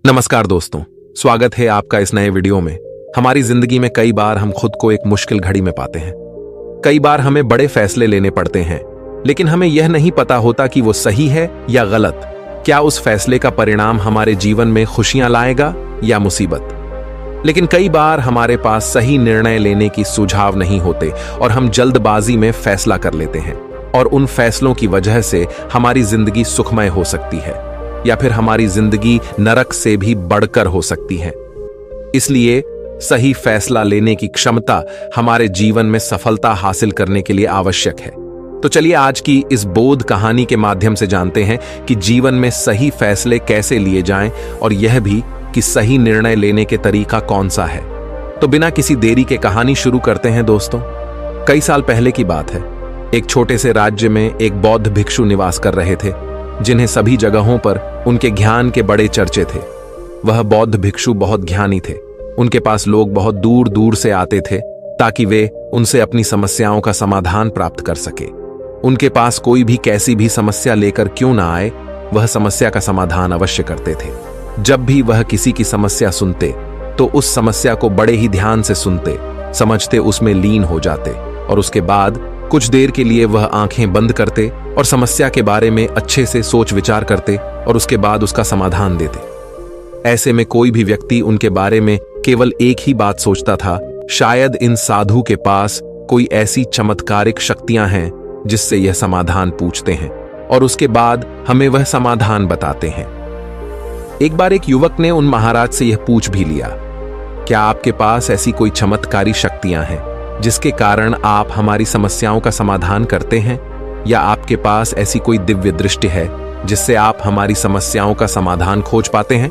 नमस्कार दोस्तों, स्वागत है आपका इस नए वीडियो में। हमारी जिंदगी में कई बार हम खुद को एक मुश्किल घड़ी में पाते हैं। कई बार हमें बड़े फैसले लेने पड़ते हैं, लेकिन हमें यह नहीं पता होता कि वो सही है या गलत। क्या उस फैसले का परिणाम हमारे जीवन में खुशियां लाएगा या मुसीबत। लेकिन कई बार हमारे पास सही निर्णय लेने की सुझाव नहीं होते और हम जल्दबाजी में फैसला कर लेते हैं, और उन फैसलों की वजह से हमारी जिंदगी सुखमय हो सकती है या फिर हमारी जिंदगी नरक से भी बढ़कर हो सकती है। इसलिए सही फैसला लेने की क्षमता हमारे जीवन में सफलता हासिल करने के लिए आवश्यक है। तो चलिए आज की इस बोध कहानी के माध्यम से जानते हैं कि जीवन में सही फैसले कैसे लिए जाएं, और यह भी कि सही निर्णय लेने के तरीका कौन सा है। तो बिना किसी देरी के कहानी शुरू करते हैं दोस्तों। कई साल पहले की बात है। एक छोटे से राज्य में एक बौद्ध भिक्षु निवास कर रहे थे, जिन्हें सभी जगहों पर उनके ज्ञान के बड़े चर्चे थे। वह बौद्ध भिक्षु बहुत ज्ञानी थे। उनके पास लोग बहुत दूर दूर से आते थे ताकि वे उनसे अपनी समस्याओं का समाधान प्राप्त कर सके। उनके पास कोई भी कैसी भी समस्या लेकर क्यों ना आए, वह समस्या का समाधान अवश्य करते थे। जब भी वह किसी की समस्या सुनते तो उस समस्या को बड़े ही ध्यान से सुनते, समझते, उसमें लीन हो जाते, और उसके बाद कुछ देर के लिए वह आंखें बंद करते और समस्या के बारे में अच्छे से सोच विचार करते और उसके बाद उसका समाधान देते। ऐसे में कोई भी व्यक्ति उनके बारे में केवल एक ही बात सोचता था, शायद इन साधु के पास कोई ऐसी चमत्कारिक शक्तियां हैं जिससे यह समाधान पूछते हैं और उसके बाद हमें वह समाधान बताते हैं। एक बार एक युवक ने उन महाराज से यह पूछ भी लिया, क्या आपके पास ऐसी कोई चमत्कारी शक्तियां हैं जिसके कारण आप हमारी समस्याओं का समाधान करते हैं, या आपके पास ऐसी कोई दिव्य दृष्टि है जिससे आप हमारी समस्याओं का समाधान खोज पाते हैं।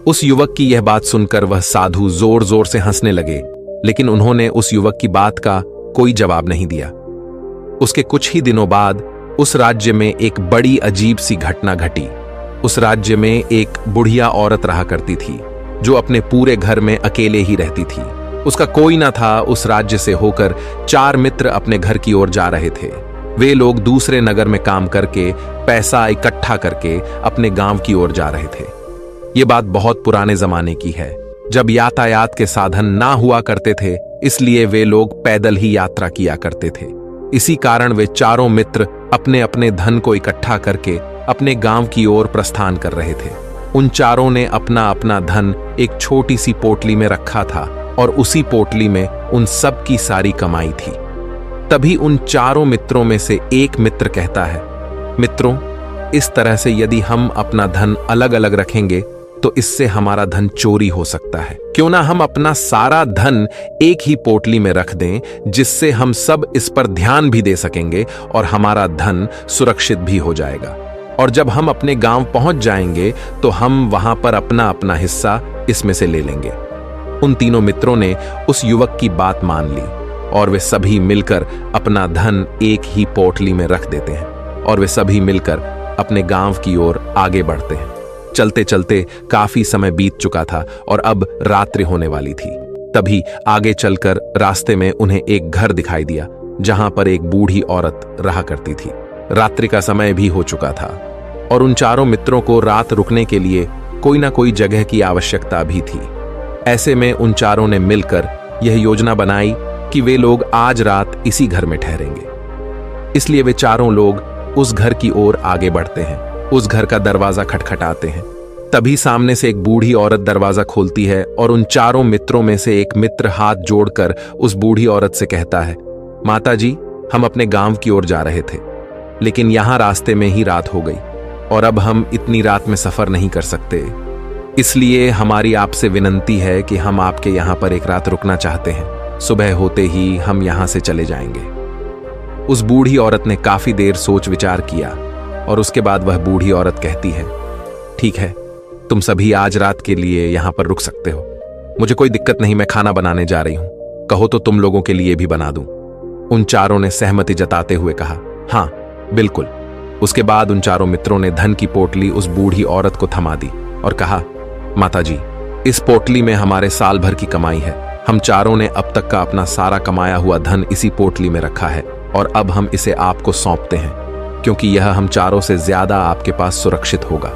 उस युवक की यह बात सुनकर वह साधु जोर जोर से हंसने लगे, लेकिन उन्होंने उस युवक की बात का कोई जवाब नहीं दिया। उसके कुछ ही दिनों बाद उस राज्य में एक बड़ी अजीब सी घटना घटी। उस राज्य में एक बुढ़िया औरत रहा करती थी जो अपने पूरे घर में अकेले ही रहती थी। उसका कोई ना था। उस राज्य से होकर 4 मित्र अपने घर की ओर जा रहे थे। वे लोग दूसरे नगर में काम करके पैसा इकट्ठा करके अपने गांव की ओर जा रहे थे। ये बात बहुत पुराने जमाने की है, जब यातायात के साधन ना हुआ करते थे, इसलिए वे लोग पैदल ही यात्रा किया करते थे। इसी कारण वे चारों मित्र अपने अपने धन को इकट्ठा करके अपने गांव की ओर प्रस्थान कर रहे थे। उन चारों ने अपना अपना धन एक छोटी सी पोटली में रखा था और उसी पोटली में उन सब की सारी कमाई थी। तभी उन चारों मित्रों में से एक मित्र कहता है, मित्रों, इस तरह से यदि हम अपना धन अलग अलग रखेंगे तो इससे हमारा धन चोरी हो सकता है। क्यों ना हम अपना सारा धन एक ही पोटली में रख दें, जिससे हम सब इस पर ध्यान भी दे सकेंगे और हमारा धन सुरक्षित भी हो जाएगा। और जब हम अपने गांव पहुंच जाएंगे तो हम वहां पर अपना अपना हिस्सा इसमें से ले लेंगे। उन तीनों मित्रों ने उस युवक की बात मान ली और वे सभी मिलकर अपना धन एक ही पोटली में रख देते हैं और वे सभी मिलकर अपने गांव की ओर आगे बढ़ते हैं। चलते चलते काफी समय बीत चुका था और अब रात्रि होने वाली थी। तभी आगे चलकर रास्ते में उन्हें एक घर दिखाई दिया जहां पर एक बूढ़ी औरत रहा करती थी। रात्रि का समय भी हो चुका था और उन चारों मित्रों को रात रुकने के लिए कोई ना कोई जगह की आवश्यकता भी थी। ऐसे में उन चारों ने मिलकर यह योजना बनाई कि वे लोग आज रात इसी घर में ठहरेंगे। इसलिए वे चारों लोग उस घर की ओर आगे बढ़ते हैं। उस घर का दरवाजा खटखटाते हैं। तभी सामने से एक बूढ़ी औरत दरवाजा खोलती है और उन चारों मित्रों में से एक मित्र हाथ जोड़कर उस बूढ़ी औरत से कहता है, माता जी, हम अपने गांव की ओर जा रहे थे, लेकिन यहां रास्ते में ही रात हो गई और अब हम इतनी रात में सफर नहीं कर सकते। इसलिए हमारी आपसे विनंती है कि हम आपके यहाँ पर एक रात रुकना चाहते हैं। सुबह होते ही हम यहाँ से चले जाएंगे। उस बूढ़ी औरत ने काफी देर सोच विचार किया और उसके बाद वह बूढ़ी औरत कहती है, ठीक है, तुम सभी आज रात के लिए यहाँ पर रुक सकते हो। मुझे कोई दिक्कत नहीं, मैं खाना बनाने जा रही हूँ। कहो तो तुम लोगों के लिए भी बना दूं। उन चारों ने सहमति जताते हुए कहा, हाँ बिल्कुल। उसके बाद उन चारों मित्रों ने धन की पोटली उस बूढ़ी औरत को थमा दी और कहा, माता जी, इस पोटली में हमारे साल भर की कमाई है। हम चारों ने अब तक का अपना सारा कमाया हुआ धन इसी पोटली में रखा है और अब हम इसे आपको सौंपते हैं, क्योंकि यह हम चारों से ज्यादा आपके पास सुरक्षित होगा।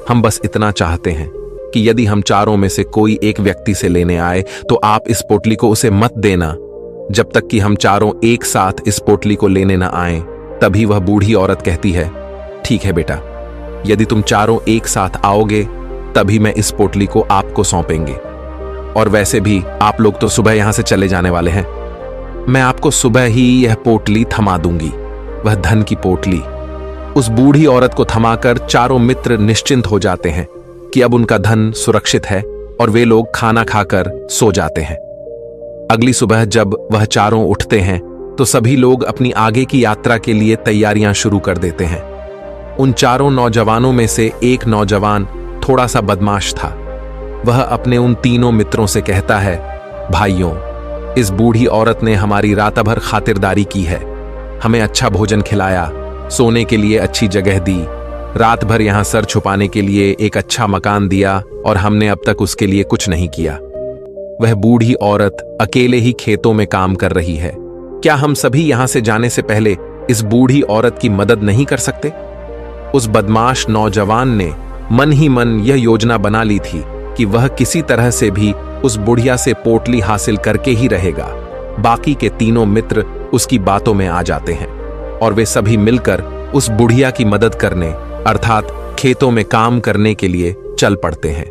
हम बस इतना चाहते हैं कि यदि हम चारों में से कोई एक व्यक्ति से लेने आए तो आप इस पोटली को उसे मत देना जब तक कि हम चारों एक साथ इस पोटली को लेने न आए। तभी वह बूढ़ी औरत कहती है, ठीक है बेटा, यदि तुम चारों एक साथ आओगे तभी मैं इस पोटली को आपको सौंपेंगे। और वैसे भी आप लोग तो सुबह यहां से चले जाने वाले हैं। मैं आपको सुबह ही यह पोटली थमा दूंगी, वह धन की पोटली। उस बूढ़ी औरत को थमाकर चारों मित्र निश्चिंत हो जाते हैं कि अब उनका धन सुरक्षित है और वे लोग खाना खाकर सो जाते हैं। अगली सुबह जब वह चारों उठते हैं तो सभी लोग अपनी आगे की यात्रा के लिए तैयारियां शुरू कर देते हैं। उन चारों नौजवानों में से एक नौजवान थोड़ा सा बदमाश था। वह अपने उन तीनों मित्रों से कहता है, भाइयों, इस बूढ़ी औरत ने हमारी रात भर खातिरदारी की है, हमें अच्छा भोजन खिलाया, सोने के लिए अच्छी जगह दी, रात भर यहां सर छुपाने के लिए एक अच्छा मकान दिया और हमने अब तक उसके लिए कुछ नहीं किया। वह बूढ़ी औरत अकेले ही खेतों में काम कर रही है। क्या हम सभी यहां से जाने से पहले इस बूढ़ी औरत की मदद नहीं कर सकते? उस बदमाश नौजवान ने मन ही मन यह योजना बना ली थी कि वह किसी तरह से भी उस बुढ़िया से पोटली हासिल करके ही रहेगा। बाकी के तीनों मित्र उसकी बातों में आ जाते हैं और वे सभी मिलकर उस बुढ़िया की मदद करने अर्थात खेतों में काम करने के लिए चल पड़ते हैं।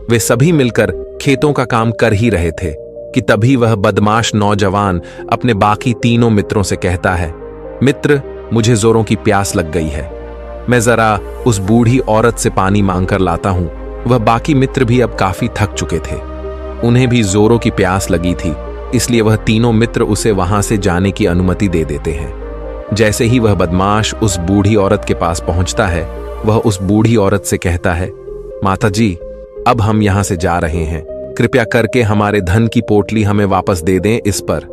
वे सभी मिलकर खेतों का काम कर ही रहे थे कि तभी वह बदमाश नौजवान अपने बाकी तीनों मित्रों से कहता है, मित्र, मुझे जोरों की प्यास लग गई है, मैं जरा उस बूढ़ी औरत से पानी मांगकर लाता हूं। वह बाकी मित्र भी अब काफी थक चुके थे, उन्हें भी जोरों की प्यास लगी थी, इसलिए वह तीनों मित्र उसे वहां से जाने की अनुमति दे देते हैं। जैसे ही वह बदमाश उस बूढ़ी औरत के पास पहुंचता है, वह उस बूढ़ी औरत से कहता है, माता जी, अब हम यहां से जा रहे हैं, कृपया करके हमारे धन की पोटली हमें वापस दे दें। इस पर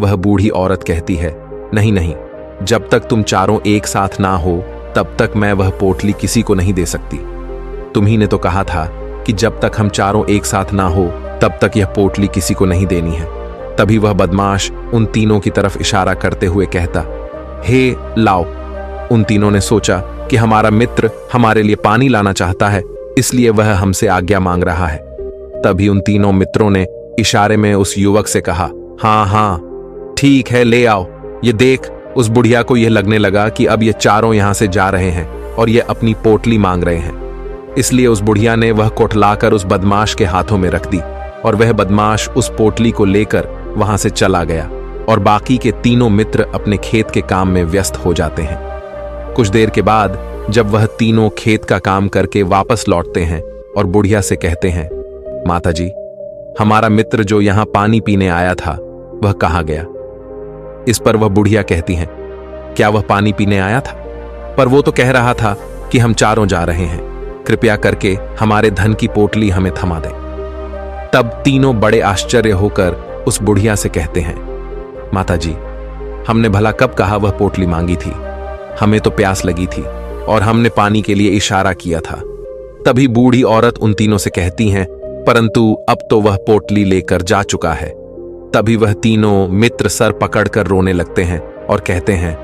वह बूढ़ी औरत कहती है, नहीं नहीं, जब तक तुम चारों एक साथ ना हो तब तक मैं वह पोटली किसी को नहीं दे सकती। तुम्ही ने तो कहा था कि जब तक हम चारों एक साथ ना हो तब तक यह पोटली किसी को नहीं देनी है। तभी वह बदमाश उन तीनों की तरफ इशारा करते हुए कहता, हे लाओ। उन तीनों ने सोचा कि हमारा मित्र हमारे लिए पानी लाना चाहता है, इसलिए वह हमसे आज्ञा मांग रहा है। तभी उन तीनों मित्रों ने इशारे में उस युवक से कहा, हाँ हाँ ठीक है, ले आओ। ये देख, उस बुढ़िया को यह लगने लगा कि अब ये चारों यहां से जा रहे हैं और ये अपनी पोटली मांग रहे हैं, इसलिए उस बुढ़िया ने वह कोठलाकर उस बदमाश के हाथों में रख दी और वह बदमाश उस पोटली को लेकर वहां से चला गया और बाकी के तीनों मित्र अपने खेत के काम में व्यस्त हो जाते हैं। कुछ देर के बाद जब वह तीनों खेत का काम करके वापस लौटते हैं और बुढ़िया से कहते हैं, माता जी, हमारा मित्र जो यहां पानी पीने आया था वह कहाँ गया? इस पर वह बुढ़िया कहती हैं, क्या वह पानी पीने आया था? पर वो तो कह रहा था कि हम चारों जा रहे हैं, कृपया करके हमारे धन की पोटली हमें थमा दें। तब तीनों बड़े आश्चर्य होकर उस बुढ़िया से कहते हैं, माता जी, हमने भला कब कहा वह पोटली मांगी थी? हमें तो प्यास लगी थी और हमने पानी के लिए इशारा किया था। तभी बूढ़ी औरत उन तीनों से कहती हैं, परंतु अब तो वह पोटली लेकर जा चुका है। तभी वह तीनों मित्र सर पकड़कर रोने लगते हैं और कहते हैं,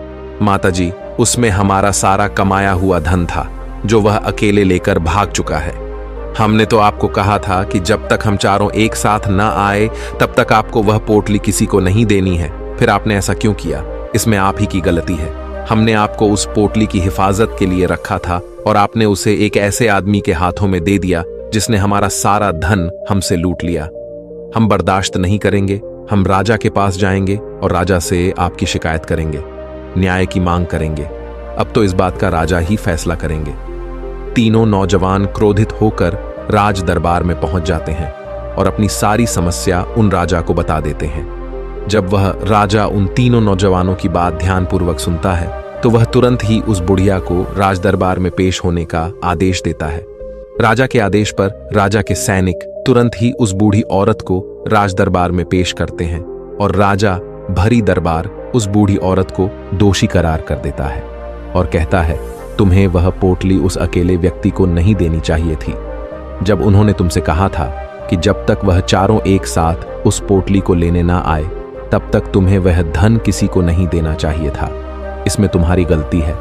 माता जी, उसमें हमारा सारा कमाया हुआ धन था जो वह अकेले लेकर भाग चुका है। हमने तो आपको कहा था कि जब तक हम चारों एक साथ न आए तब तक आपको वह पोटली किसी को नहीं देनी है, फिर आपने ऐसा क्यों किया? इसमें आप ही की गलती है। हमने आपको उस पोटली की हिफाजत के लिए रखा था और आपने उसे एक ऐसे आदमी के हाथों में दे दिया जिसने हमारा सारा धन हमसे लूट लिया। हम बर्दाश्त नहीं करेंगे, हम राजा के पास जाएंगे और राजा से आपकी शिकायत करेंगे, न्याय की मांग करेंगे। अब तो इस बात का राजा ही फैसला करेंगे। तीनों नौजवान क्रोधित होकर राज दरबार में पहुंच जाते हैं और अपनी सारी समस्या उन राजा को बता देते हैं। जब वह राजा उन तीनों नौजवानों की बात ध्यानपूर्वक सुनता है तो वह तुरंत ही उस बुढ़िया को राज दरबार में पेश होने का आदेश देता है। राजा के आदेश पर राजा के सैनिक तुरंत ही उस बूढ़ी औरत को राज दरबार में पेश करते हैं और राजा भरी दरबार उस बूढ़ी औरत को दोषी करार कर देता है और कहता है, तुम्हें वह पोटली उस अकेले व्यक्ति को नहीं देनी चाहिए थी। जब उन्होंने तुमसे कहा था कि जब तक वह चारों एक साथ उस पोटली को लेने ना आए तब तक तुम्हें वह धन किसी को नहीं देना चाहिए था। इसमें तुम्हारी गलती है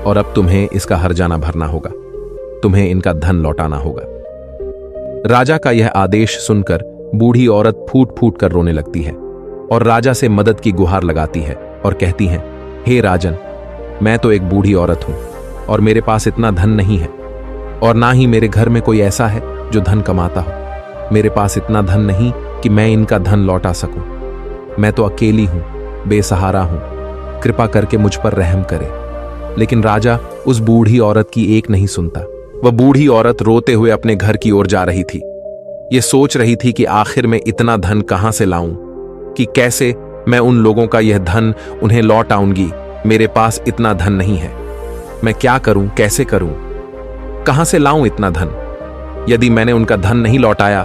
और अब तुम्हें इसका हर्जाना भरना होगा, तुम्हें इनका धन लौटाना होगा। राजा का यह आदेश सुनकर बूढ़ी औरत फूट फूट कर रोने लगती है और राजा से मदद की गुहार लगाती है और कहती है, हे राजन, मैं तो एक बूढ़ी औरत हूं और मेरे पास इतना धन नहीं है और ना ही मेरे घर में कोई ऐसा है जो धन कमाता हो। मेरे पास इतना धन नहीं कि मैं इनका धन लौटा सकूं। मैं तो अकेली हूं, बेसहारा हूं, कृपा करके मुझ पर रहम करे। लेकिन राजा उस बूढ़ी औरत की एक नहीं सुनता। वह बूढ़ी औरत रोते हुए अपने घर की ओर जा रही थी। ये सोच रही थी कि आखिर मैं इतना धन कहां से लाऊं, कि कैसे मैं उन लोगों का यह धन उन्हें लौट आऊंगी। मेरे पास इतना धन नहीं है। मैं क्या करूं, कैसे करूं, कहां से लाऊं इतना धन? यदि मैंने उनका धन नहीं लौटाया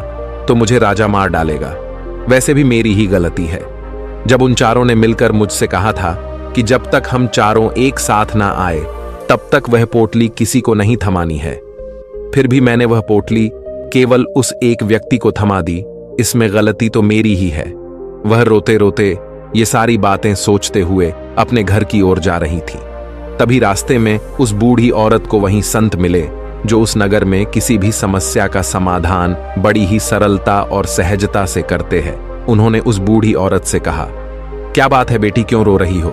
तो मुझे राजा मार डालेगा। वैसे भी मेरी ही गलती है। जब उन चारों ने मिलकर मुझसे कहा था कि जब तक हम चारों एक साथ ना आए तब तक वह पोटली किसी को नहीं थमानी है, फिर भी मैंने वह पोटली केवल उस एक व्यक्ति को थमा दी। इसमें गलती तो मेरी ही है। वह रोते रोते ये सारी बातें सोचते हुए अपने घर की ओर जा रही थी। तभी रास्ते में उस बूढ़ी औरत को वहीं संत मिले जो उस नगर में किसी भी समस्या का समाधान बड़ी ही सरलता और सहजता से करते हैं। उन्होंने उस बूढ़ी औरत से कहा, क्या बात है बेटी, क्यों रो रही हो?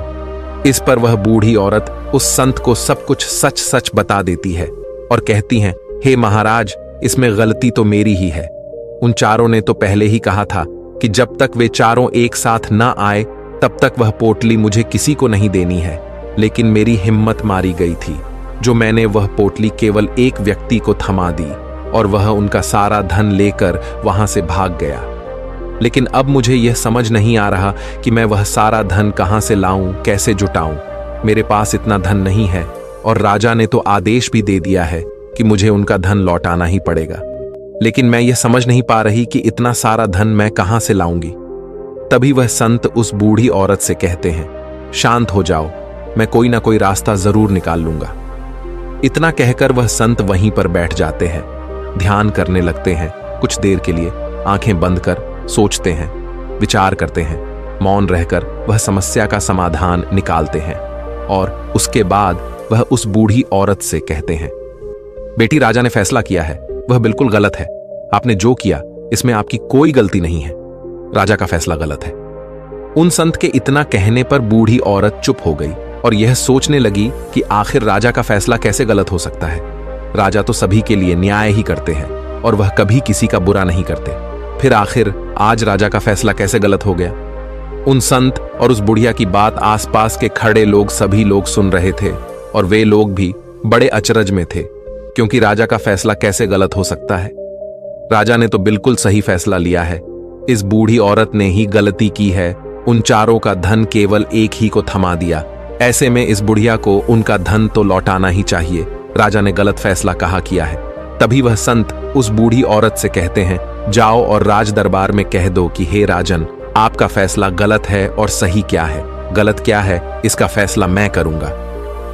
इस पर वह बूढ़ी औरत उस संत को सब कुछ सच सच बता देती है और कहती है, हे महाराज, इसमें गलती तो मेरी ही है। उन चारों ने तो पहले ही कहा था कि जब तक वे चारों एक साथ ना आए तब तक वह पोटली मुझे किसी को नहीं देनी है। लेकिन मेरी हिम्मत मारी गई थी जो मैंने वह पोटली केवल एक व्यक्ति को थमा दी और वह उनका सारा धन लेकर वहां से भाग गया। लेकिन अब मुझे यह समझ नहीं आ रहा कि मैं वह सारा धन कहां से लाऊं, कैसे जुटाऊं। मेरे पास इतना धन नहीं है और राजा ने तो आदेश भी दे दिया है कि मुझे उनका धन लौटाना ही पड़ेगा। लेकिन मैं यह समझ नहीं पा रही कि इतना सारा धन मैं कहां से लाऊंगी। तभी वह संत उस बूढ़ी औरत से कहते हैं, शांत हो जाओ, मैं कोई ना कोई रास्ता जरूर निकाल लूंगा। इतना कहकर वह संत वहीं पर बैठ जाते हैं, ध्यान करने लगते हैं। कुछ देर के लिए आंखें बंद कर सोचते हैं, विचार करते हैं। मौन रहकर वह समस्या का समाधान निकालते हैं और उसके बाद वह उस बूढ़ी औरत से कहते हैं, बेटी, राजा ने फैसला किया है, वह बिल्कुल गलत है। आपने जो किया इसमें आपकी कोई गलती नहीं है। राजा का फैसला गलत है। उन संत के इतना कहने पर बूढ़ी औरत चुप हो गई और यह सोचने लगी कि आखिर राजा का फैसला कैसे गलत हो सकता है। राजा तो सभी के लिए न्याय ही करते हैं और वह कभी किसी का बुरा नहीं करते। फिर आखिर आज राजा का फैसला कैसे गलत हो गया? उन संत और उस बुढ़िया की बात आसपास के खड़े लोग सभी लोग सुन रहे थे और वे लोग भी बड़े अचरज में थे, क्योंकि राजा का फैसला कैसे गलत हो सकता है। राजा ने तो बिल्कुल सही फैसला लिया है। इस बूढ़ी औरत ने ही गलती की है, उन चारों का धन केवल एक ही को थमा दिया। ऐसे में इस बुढ़िया को उनका धन तो लौटाना ही चाहिए। राजा ने गलत फैसला कहा किया है। तभी वह संत उस बूढ़ी औरत से कहते हैं, जाओ और राज दरबार में कह दो कि हे राजन, आपका फैसला गलत है और सही क्या है, गलत क्या है, इसका फैसला मैं करूंगा।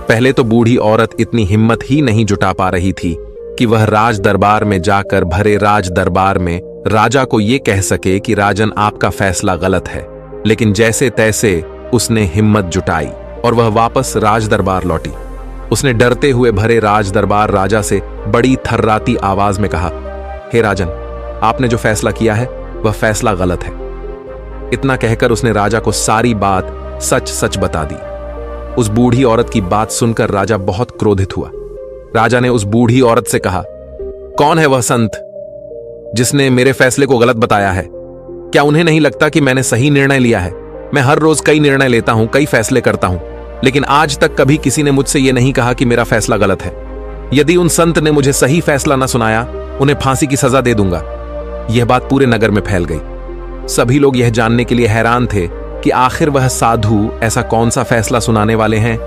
पहले तो बूढ़ी औरत इतनी हिम्मत ही नहीं जुटा पा रही थी कि वह राज दरबार में जाकर भरे राज दरबार में राजा को यह कह सके कि राजन, आपका फैसला गलत है। लेकिन जैसे तैसे उसने हिम्मत जुटाई और वह वापस राज दरबार लौटी। उसने डरते हुए भरे राज दरबार राजा से बड़ी थर्राती आवाज में कहा, हे राजन, आपने जो फैसला किया है वह फैसला गलत है। इतना कहकर उसने राजा को सारी बात सच सच बता दी। उस बूढ़ी औरत की बात सुनकर राजा बहुत क्रोधित हुआ। राजा ने उस बूढ़ी औरत से कहा, कौन है वह संत जिसने मेरे फैसले को गलत बताया है? क्या उन्हें नहीं लगता कि मैंने सही निर्णय लिया है? मैं हर रोज कई निर्णय लेता हूं, कई फैसले करता हूं, लेकिन आज तक कभी किसी ने मुझसे यह नहीं कहा कि मेरा फैसला गलत है। यदि उन संत ने मुझे सही फैसला न सुनाया, उन्हें फांसी की सजा दे दूंगा। यह बात पूरे नगर में फैल गई। सभी लोग यह जानने के लिए हैरान थे कि आखिर वह साधु ऐसा कौन सा फैसला सुनाने वाले हैं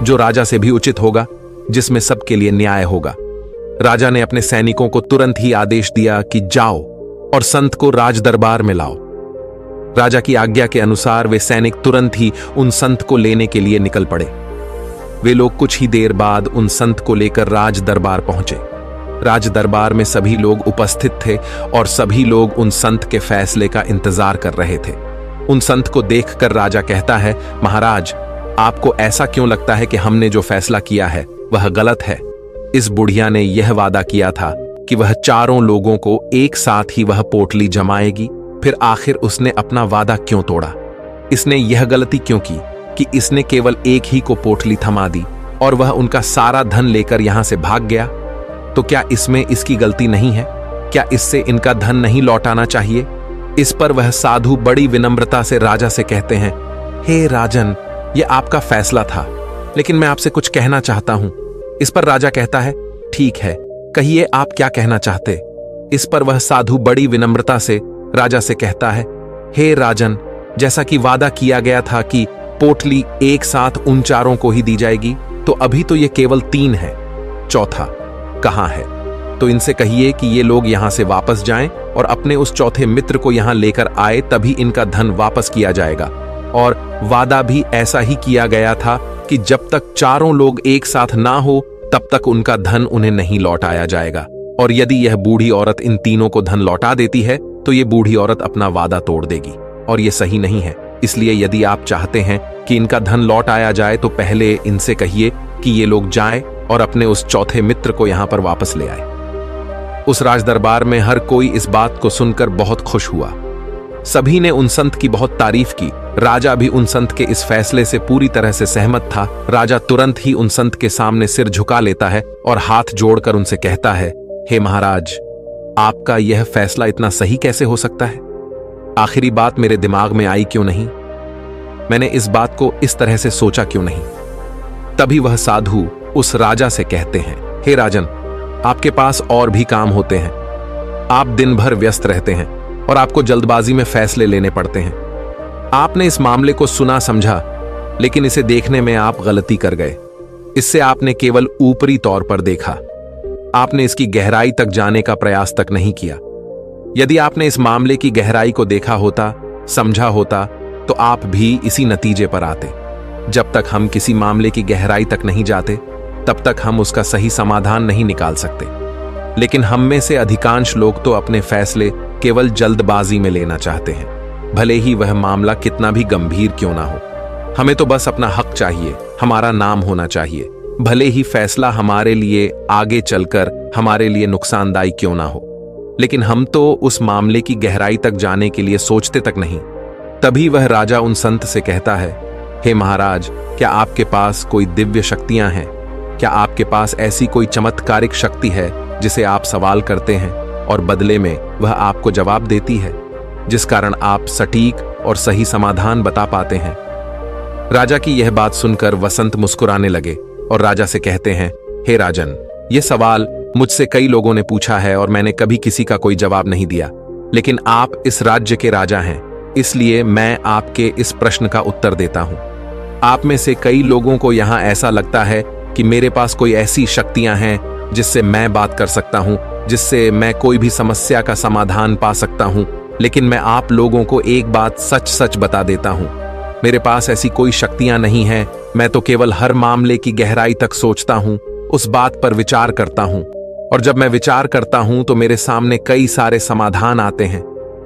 जो राजा से भी उचित होगा, जिसमें सबके लिए न्याय होगा। राजा ने अपने सैनिकों को तुरंत ही आदेश दिया कि जाओ और संत को राज दरबार में लाओ। राजा की आज्ञा के अनुसार वे सैनिक तुरंत ही उन संत को लेने के लिए निकल पड़े। वे लोग कुछ ही देर बाद उन संत को लेकर राज दरबार पहुंचे। राज दरबार में सभी लोग उपस्थित थे और सभी लोग उन संत के फैसले का इंतजार कर रहे थे। उन संत को देखकर राजा कहता है, महाराज, आपको ऐसा क्यों लगता है कि हमने जो फैसला किया है वह गलत है? इस बुढ़िया ने यह वादा किया था कि वह चारों लोगों को एक साथ ही वह पोटली जमाएगी। फिर आखिर उसने अपना वादा क्यों तोड़ा? इसने यह गलती क्यों की कि इसने केवल एक ही को पोटली थमा दी और वह उनका सारा धन लेकर यहां से भाग गया? तो क्या इसमें इसकी गलती नहीं है? क्या इससे इनका धन नहीं लौटाना चाहिए? इस पर वह साधु बड़ी विनम्रता से राजा से कहते हैं, हे राजन, यह आपका फैसला था, लेकिन मैं आपसे कुछ कहना चाहता हूं। इस पर राजा कहता है, ठीक है, कहिए आप क्या कहना चाहते। इस पर वह साधु बड़ी विनम्रता से राजा से कहता है, हे राजन, जैसा कि वादा किया गया था कि पोटली एक साथ उन चारों को ही दी जाएगी, तो अभी तो ये केवल 3 है, चौथा कहां है? तो इनसे कहिए कि ये लोग यहां से वापस जाएं और अपने उस चौथे मित्र को यहां लेकर आए, तभी इनका धन वापस किया जाएगा। और वादा भी ऐसा ही किया गया था कि जब तक चारों लोग एक साथ ना हो तब तक उनका धन उन्हें नहीं लौटाया जाएगा। और यदि यह बूढ़ी औरत इन तीनों को धन लौटा देती है तो ये बूढ़ी औरत अपना वादा तोड़ देगी, और ये सही नहीं है। इसलिए यदि आप चाहते हैं कि इनका धन लौट आया जाए तो पहले इनसे कहिए कि ये लोग जाएं और अपने उस चौथे मित्र को यहां पर वापस ले आए। उस राजदरबार में हर कोई इस बात को सुनकर बहुत खुश हुआ। सभी ने उन संत की बहुत तारीफ की। राजा भी उन संत के इस फैसले से पूरी तरह से सहमत था। राजा तुरंत ही उन संत के सामने सिर झुका लेता है और हाथ जोड़कर उनसे कहता है, हे महाराज, आपका यह फैसला इतना सही कैसे हो सकता है? आखिरी बात मेरे दिमाग में आई क्यों नहीं? मैंने इस बात को इस तरह से सोचा क्यों नहीं? तभी वह साधु उस राजा से कहते हैं, हे राजन, आपके पास और भी काम होते हैं। आप दिन भर व्यस्त रहते हैं और आपको जल्दबाजी में फैसले लेने पड़ते हैं। आपने इस मामले को सुना समझा, लेकिन इसे देखने में आप गलती कर गए। इससे आपने केवल ऊपरी तौर पर देखा। आपने इसकी गहराई तक जाने का प्रयास तक नहीं किया। यदि आपने इस मामले की गहराई को देखा होता, समझा होता, तो आप भी इसी नतीजे पर आते। जब तक हम किसी मामले की गहराई तक नहीं जाते, तब तक हम उसका सही समाधान नहीं निकाल सकते। लेकिन हम में से अधिकांश लोग तो अपने फैसले केवल जल्दबाजी में लेना चाहते हैं, भले ही वह मामला कितना भी गंभीर क्यों ना हो। हमें तो बस अपना हक चाहिए, हमारा नाम होना चाहिए, भले ही फैसला हमारे लिए आगे चलकर हमारे लिए नुकसानदायी क्यों ना हो। लेकिन हम तो उस मामले की गहराई तक जाने के लिए सोचते तक नहीं। तभी वह राजा उन संत से कहता है, हे महाराज, क्या आपके पास कोई दिव्य शक्तियां हैं? क्या आपके पास ऐसी कोई चमत्कारिक शक्ति है जिसे आप सवाल करते हैं और बदले में वह आपको जवाब देती है, जिस कारण आप सटीक और सही समाधान बता पाते हैं? राजा की यह बात सुनकर वसंत मुस्कुराने लगे और राजा से कहते हैं, हे राजन, यह सवाल मुझसे कई लोगों ने पूछा है और मैंने कभी किसी का कोई जवाब नहीं दिया। लेकिन आप इस राज्य के राजा हैं, इसलिए मैं आपके इस प्रश्न का उत्तर देता हूं। आप में से कई लोगों को यहां ऐसा लगता है कि मेरे पास कोई ऐसी शक्तियां हैं जिससे मैं बात कर सकता हूं, जिससे मैं कोई भी समस्या का समाधान पा सकता हूं। लेकिन मैं आप लोगों को एक बात सच सच बता देता हूं, मेरे पास ऐसी कोई शक्तियां नहीं हैं। मैं तो केवल हर मामले की गहराई तक सोचता हूं, उस बात पर विचार करता हूं, और जब मैं विचार करता हूं तो मेरे सामने कई सारे समाधान आते हैं,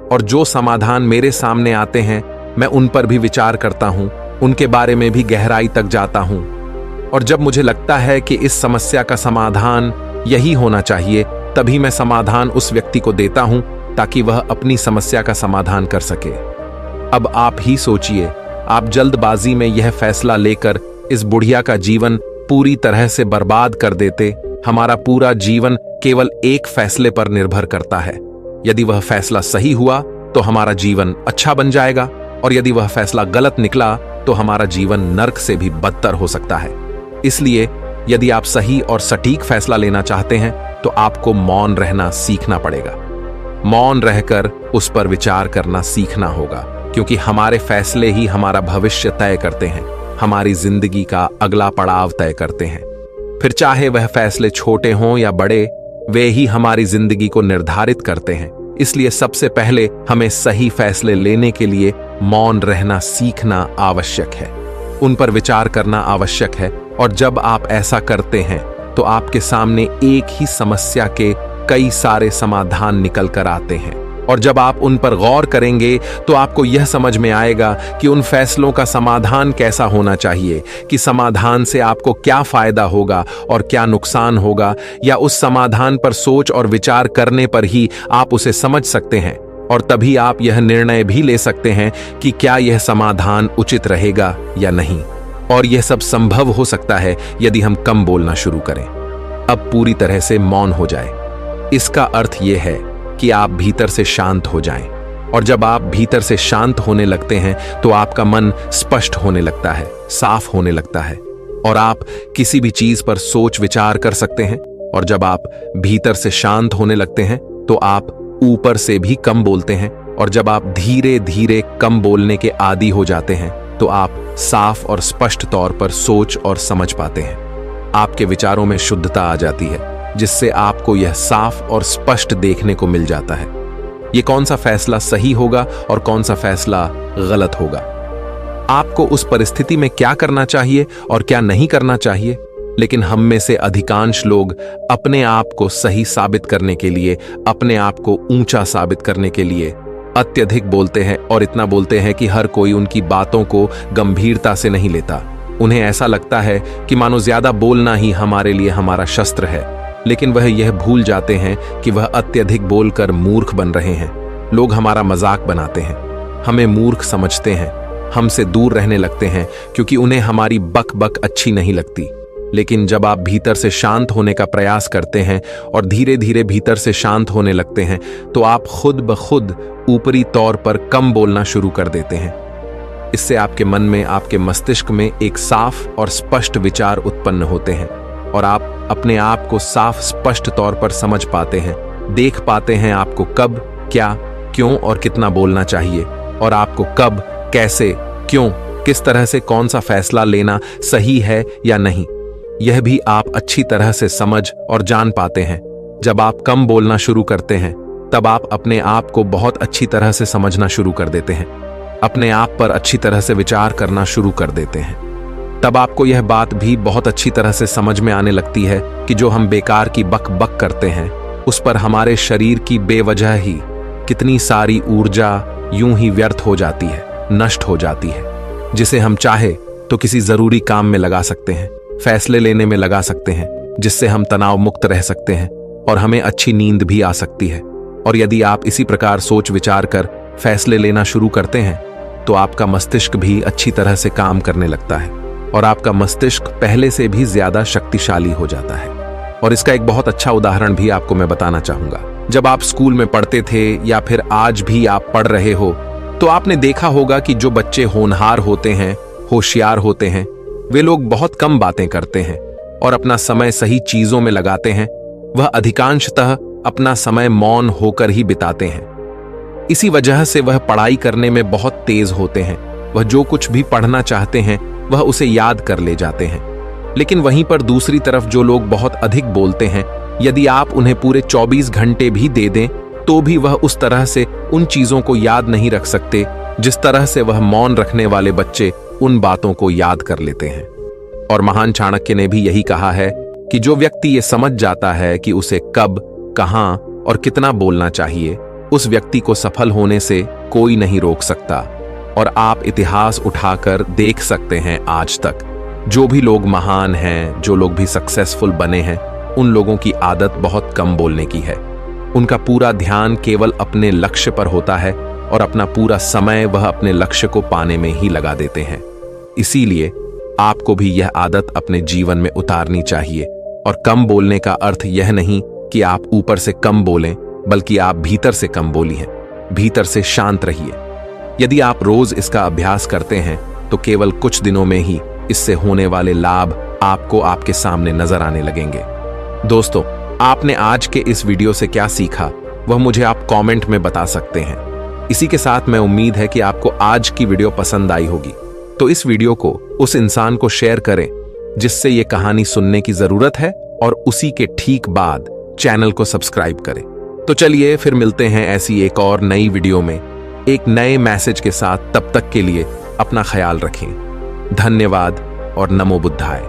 और जो समाधान मेरे सामने आते हैं मैं उन पर भी विचार करता हूं, उनके बारे में भी गहराई तक जाता हूं। और जब मुझे लगता है कि इस समस्या का समाधान यही होना चाहिए, तभी मैं समाधान उस व्यक्ति को देता हूं ताकि वह अपनी समस्या का समाधान कर सके। अब आप ही सोचिए, आप जल्दबाजी में यह फैसला लेकर इस बुढ़िया का जीवन पूरी तरह से बर्बाद कर देते। हमारा पूरा जीवन केवल एक फैसले पर निर्भर करता है। यदि वह फैसला सही हुआ तो हमारा जीवन अच्छा बन जाएगा, और यदि वह फैसला गलत निकला तो हमारा जीवन नर्क से भी बदतर हो सकता है। इसलिए यदि आप सही और सटीक फैसला लेना चाहते हैं तो आपको मौन रहना सीखना पड़ेगा। मौन रहकर उस पर विचार करना सीखना होगा, क्योंकि हमारे फैसले ही हमारा भविष्य तय करते हैं, हमारी जिंदगी का अगला पड़ाव तय करते हैं। फिर चाहे वह फैसले छोटे हों या बड़े, वे ही हमारी जिंदगी को निर्धारित करते हैं। इसलिए सबसे पहले हमें सही फैसले लेने के लिए मौन रहना सीखना आवश्यक है, उन पर विचार करना आवश्यक है। और जब आप ऐसा करते हैं तो आपके सामने एक ही समस्या के कई सारे समाधान निकल कर आते हैं। और जब आप उन पर गौर करेंगे तो आपको यह समझ में आएगा कि उन फैसलों का समाधान कैसा होना चाहिए, कि समाधान से आपको क्या फायदा होगा और क्या नुकसान होगा, या उस समाधान पर सोच और विचार करने पर ही आप उसे समझ सकते हैं। और तभी आप यह निर्णय भी ले सकते हैं कि क्या यह समाधान उचित रहेगा या नहीं। और यह सब संभव हो सकता है यदि हम कम बोलना शुरू करें, अब पूरी तरह से मौन हो जाए। इसका अर्थ यह है कि आप भीतर से शांत हो जाएं। और जब आप भीतर से शांत होने लगते हैं तो आपका मन स्पष्ट होने लगता है, साफ होने लगता है, और आप किसी भी चीज पर सोच विचार कर सकते हैं। और जब आप भीतर से शांत होने लगते हैं तो आप ऊपर से भी कम बोलते हैं। और जब आप धीरे धीरे कम बोलने के आदी हो जाते हैं तो आप साफ और स्पष्ट तौर पर सोच और समझ पाते हैं। आपके विचारों में शुद्धता आ जाती है, जिससे आपको यह साफ और स्पष्ट देखने को मिल जाता है ये कौन सा फैसला सही होगा और कौन सा फैसला गलत होगा। आपको उस परिस्थिति में क्या करना चाहिए और क्या नहीं करना चाहिए। लेकिन हम में से अधिकांश लोग अपने आप को सही साबित करने के लिए, अपने आप को ऊंचा साबित करने के लिए अत्यधिक बोलते हैं, और इतना बोलते हैं कि हर कोई उनकी बातों को गंभीरता से नहीं लेता। उन्हें ऐसा लगता है कि मानो ज्यादा बोलना ही हमारे लिए हमारा शस्त्र है, लेकिन वह यह भूल जाते हैं कि वह अत्यधिक बोलकर मूर्ख बन रहे हैं। लोग हमारा मजाक बनाते हैं, हमें मूर्ख समझते हैं, हमसे दूर रहने लगते हैं क्योंकि उन्हें हमारी बक बक अच्छी नहीं लगती। लेकिन जब आप भीतर से शांत होने का प्रयास करते हैं और धीरे धीरे भीतर से शांत होने लगते हैं तो आप खुद ब खुद ऊपरी तौर पर कम बोलना शुरू कर देते हैं। इससे आपके मन में, आपके मस्तिष्क में एक साफ और स्पष्ट विचार उत्पन्न होते हैं और आप अपने आप को साफ स्पष्ट तौर पर समझ पाते हैं, देख पाते हैं आपको कब, क्या, क्यों और कितना बोलना चाहिए, और आपको कब, कैसे, क्यों, किस तरह से कौन सा फैसला लेना सही है या नहीं, यह भी आप अच्छी तरह से समझ और जान पाते हैं। जब आप कम बोलना शुरू करते हैं तब आप अपने आप को बहुत अच्छी तरह से समझना शुरू कर देते हैं, अपने आप पर अच्छी तरह से विचार करना शुरू कर देते हैं। तब आपको यह बात भी बहुत अच्छी तरह से समझ में आने लगती है कि जो हम बेकार की बक बक करते हैं उस पर हमारे शरीर की बेवजह ही कितनी सारी ऊर्जा यूं ही व्यर्थ हो जाती है, नष्ट हो जाती है, जिसे हम चाहे तो किसी जरूरी काम में लगा सकते हैं, फैसले लेने में लगा सकते हैं, जिससे हम तनाव मुक्त रह सकते हैं और हमें अच्छी नींद भी आ सकती है। और यदि आप इसी प्रकार सोच विचार कर फैसले लेना शुरू करते हैं तो आपका मस्तिष्क भी अच्छी तरह से काम करने लगता है और आपका मस्तिष्क पहले से भी ज्यादा शक्तिशाली हो जाता है। और इसका एक बहुत अच्छा उदाहरण भी आपको मैं बताना चाहूंगा। जब आप स्कूल में पढ़ते थे या फिर आज भी आप पढ़ रहे हो तो आपने देखा होगा कि जो बच्चे होनहार होते हैं, होशियार होते हैं, वे लोग बहुत कम बातें करते हैं और अपना समय सही चीजों में लगाते हैं। वह अधिकांशतः अपना समय मौन होकर ही बिताते हैं। इसी वजह से वह पढ़ाई करने में बहुत तेज होते हैं। वह जो कुछ भी पढ़ना चाहते हैं वह उसे याद कर ले जाते हैं। लेकिन वहीं पर दूसरी तरफ जो लोग बहुत अधिक बोलते हैं, यदि आप उन्हें पूरे 24 घंटे भी दे दें तो भी वह उस तरह से उन चीजों को याद नहीं रख सकते जिस तरह से वह मौन रखने वाले बच्चे उन बातों को याद कर लेते हैं। और महान चाणक्य ने भी यही कहा है कि जो व्यक्ति ये समझ जाता है कि उसे कब, कहां और कितना बोलना चाहिए, उस व्यक्ति को सफल होने से कोई नहीं रोक सकता। और आप इतिहास उठाकर देख सकते हैं, आज तक जो भी लोग महान हैं, जो लोग भी सक्सेसफुल बने हैं, उन लोगों की आदत बहुत कम बोलने की है। उनका पूरा ध्यान केवल अपने लक्ष्य पर होता है और अपना पूरा समय वह अपने लक्ष्य को पाने में ही लगा देते हैं। इसीलिए आपको भी यह आदत अपने जीवन में उतारनी चाहिए। और कम बोलने का अर्थ यह नहीं कि आप ऊपर से कम बोलें, बल्कि आप भीतर से कम बोलिए, भीतर से शांत रहिए। यदि आप रोज इसका अभ्यास करते हैं तो केवल कुछ दिनों में ही इससे होने वाले लाभ आपको आपके सामने नजर आने लगेंगे। दोस्तों, आपने आज के इस वीडियो से क्या सीखा वह मुझे आप कमेंट में बता सकते हैं। इसी के साथ मैं उम्मीद है कि आपको आज की वीडियो पसंद आई होगी, तो इस वीडियो को उस इंसान को शेयर करें जिससे ये कहानी सुनने की जरूरत है, और उसी के ठीक बाद चैनल को सब्सक्राइब करें। तो चलिए फिर मिलते हैं ऐसी एक और नई वीडियो में एक नए मैसेज के साथ। तब तक के लिए अपना ख्याल रखें। धन्यवाद और नमो बुद्धाय।